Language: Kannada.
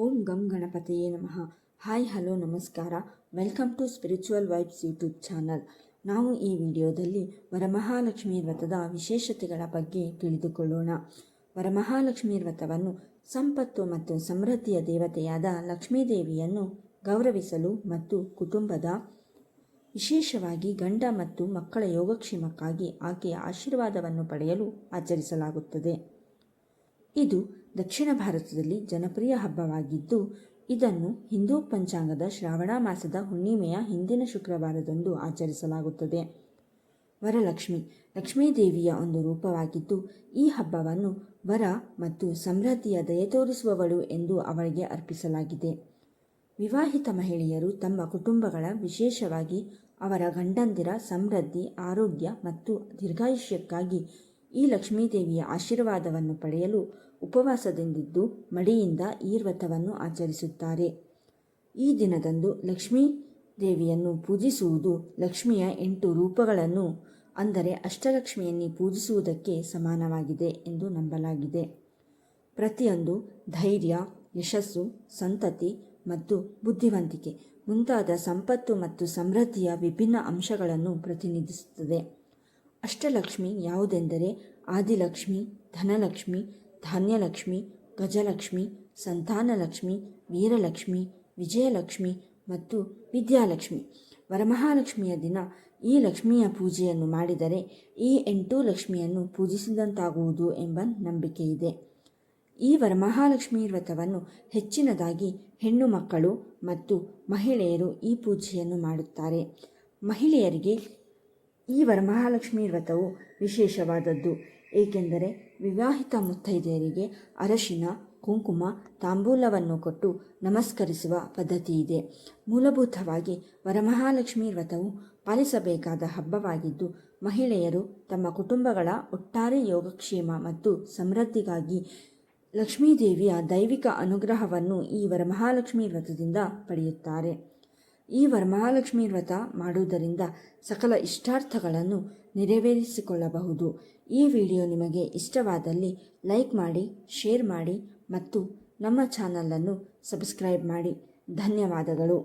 ಓಂ ಗಂ ಗಣಪತಿಯೇ ನಮಃ. ಹಾಯ್ ಹಲೋ ನಮಸ್ಕಾರ. Welcome to spiritual vibes YouTube channel. ನಾವು ಈ ವಿಡಿಯೋದಲ್ಲಿ ವರಮಹಾಲಕ್ಷ್ಮಿ ವ್ರತದ ವಿಶೇಷತೆಗಳ ಬಗ್ಗೆ ತಿಳಿದುಕೊಳ್ಳೋಣ. ವರಮಹಾಲಕ್ಷ್ಮಿ ವ್ರತವನ್ನು ಸಂಪತ್ತು ಮತ್ತು ಸಮೃದ್ಧಿಯ ದೇವತೆಯಾದ ಲಕ್ಷ್ಮೀದೇವಿಯನ್ನು ಗೌರವಿಸಲು ಮತ್ತು ಕುಟುಂಬದ ವಿಶೇಷವಾಗಿ ಗಂಡ ಮತ್ತು ಮಕ್ಕಳ ಯೋಗಕ್ಷೇಮಕ್ಕಾಗಿ ಆಕೆಯ ಆಶೀರ್ವಾದವನ್ನು ಪಡೆಯಲು ಆಚರಿಸಲಾಗುತ್ತದೆ. ಇದು ದಕ್ಷಿಣ ಭಾರತದಲ್ಲಿ ಜನಪ್ರಿಯ ಹಬ್ಬವಾಗಿದ್ದು, ಇದನ್ನು ಹಿಂದೂ ಪಂಚಾಂಗದ ಶ್ರಾವಣ ಮಾಸದ ಹುಣ್ಣಿಮೆಯ ಹಿಂದಿನ ಶುಕ್ರವಾರದಂದು ಆಚರಿಸಲಾಗುತ್ತದೆ. ವರಲಕ್ಷ್ಮಿ ಲಕ್ಷ್ಮೀದೇವಿಯ ಒಂದು ರೂಪವಾಗಿದ್ದು, ಈ ಹಬ್ಬವನ್ನು ವರ ಮತ್ತು ಸಮೃದ್ಧಿಯ ದಯೆ ತೋರಿಸುವವಳು ಎಂದು ಅವಳಿಗೆ ಅರ್ಪಿಸಲಾಗಿದೆ. ವಿವಾಹಿತ ಮಹಿಳೆಯರು ತಮ್ಮ ಕುಟುಂಬಗಳ, ವಿಶೇಷವಾಗಿ ಅವರ ಗಂಡಂದಿರ ಸಮೃದ್ಧಿ, ಆರೋಗ್ಯ ಮತ್ತು ದೀರ್ಘಾಯುಷ್ಯಕ್ಕಾಗಿ ಈ ಲಕ್ಷ್ಮೀದೇವಿಯ ಆಶೀರ್ವಾದವನ್ನು ಪಡೆಯಲು ಉಪವಾಸದಿಂದಿದ್ದು ಮಡಿಯಿಂದ ಈ ವ್ರತವನ್ನು ಆಚರಿಸುತ್ತಾರೆ. ಈ ದಿನದಂದು ಲಕ್ಷ್ಮೀ ದೇವಿಯನ್ನು ಪೂಜಿಸುವುದು ಲಕ್ಷ್ಮಿಯ 8 ರೂಪಗಳನ್ನು ಅಂದರೆ ಅಷ್ಟಲಕ್ಷ್ಮಿಯನ್ನು ಪೂಜಿಸುವುದಕ್ಕೆ ಸಮಾನವಾಗಿದೆ ಎಂದು ನಂಬಲಾಗಿದೆ. ಪ್ರತಿಯೊಂದು ಧೈರ್ಯ, ಯಶಸ್ಸು, ಸಂತತಿ ಮತ್ತು ಬುದ್ಧಿವಂತಿಕೆ ಮುಂತಾದ ಸಂಪತ್ತು ಮತ್ತು ಸಮೃದ್ಧಿಯ ವಿಭಿನ್ನ ಅಂಶಗಳನ್ನು ಪ್ರತಿನಿಧಿಸುತ್ತದೆ. ಅಷ್ಟಲಕ್ಷ್ಮಿ ಯಾವುದೆಂದರೆ ಆದಿಲಕ್ಷ್ಮಿ, ಧನಲಕ್ಷ್ಮಿ, ಧಾನ್ಯಲಕ್ಷ್ಮಿ, ಗಜಲಕ್ಷ್ಮಿ, ಸಂತಾನಲಕ್ಷ್ಮಿ, ವೀರಲಕ್ಷ್ಮಿ, ವಿಜಯಲಕ್ಷ್ಮಿ ಮತ್ತು ವಿದ್ಯಾಲಕ್ಷ್ಮಿ. ವರಮಹಾಲಕ್ಷ್ಮಿಯ ದಿನ ಈ ಲಕ್ಷ್ಮಿಯ ಪೂಜೆಯನ್ನು ಮಾಡಿದರೆ ಈ 8 ಲಕ್ಷ್ಮಿಯನ್ನು ಪೂಜಿಸಿದಂತಾಗುವುದು ಎಂಬ ನಂಬಿಕೆಯಿದೆ. ಈ ವರಮಹಾಲಕ್ಷ್ಮಿ ವ್ರತವನ್ನು ಹೆಚ್ಚಿನದಾಗಿ ಹೆಣ್ಣು ಮಕ್ಕಳು ಮತ್ತು ಮಹಿಳೆಯರು ಈ ಪೂಜೆಯನ್ನು ಮಾಡುತ್ತಾರೆ. ಮಹಿಳೆಯರಿಗೆ ಈ ವರಮಹಾಲಕ್ಷ್ಮಿ ವ್ರತವು ವಿಶೇಷವಾದದ್ದು, ಏಕೆಂದರೆ ವಿವಾಹಿತ ಮುತ್ತೈದೆಯರಿಗೆ ಅರಶಿನ, ಕುಂಕುಮ, ತಾಂಬೂಲವನ್ನು ಕೊಟ್ಟು ನಮಸ್ಕರಿಸುವ ಪದ್ಧತಿಯಿದೆ. ಮೂಲಭೂತವಾಗಿ ವರಮಹಾಲಕ್ಷ್ಮಿ ವ್ರತವು ಪಾಲಿಸಬೇಕಾದ ಹಬ್ಬವಾಗಿದ್ದು, ಮಹಿಳೆಯರು ತಮ್ಮ ಕುಟುಂಬಗಳ ಒಟ್ಟಾರೆ ಯೋಗಕ್ಷೇಮ ಮತ್ತು ಸಮೃದ್ಧಿಗಾಗಿ ಲಕ್ಷ್ಮೀದೇವಿಯ ದೈವಿಕ ಅನುಗ್ರಹವನ್ನು ಈ ವರಮಹಾಲಕ್ಷ್ಮಿ ವ್ರತದಿಂದ ಪಡೆಯುತ್ತಾರೆ. ಈ ವರಮಹಾಲಕ್ಷ್ಮಿ ವ್ರತ ಮಾಡುವುದರಿಂದ ಸಕಲ ಇಷ್ಟಾರ್ಥಗಳನ್ನು ನೆರವೇರಿಸಿಕೊಳ್ಳಬಹುದು. ಈ ವಿಡಿಯೋ ನಿಮಗೆ ಇಷ್ಟವಾದಲ್ಲಿ ಲೈಕ್ ಮಾಡಿ, ಶೇರ್ ಮಾಡಿ ಮತ್ತು ನಮ್ಮ ಚಾನಲನ್ನು ಸಬ್ಸ್ಕ್ರೈಬ್ ಮಾಡಿ. ಧನ್ಯವಾದಗಳು.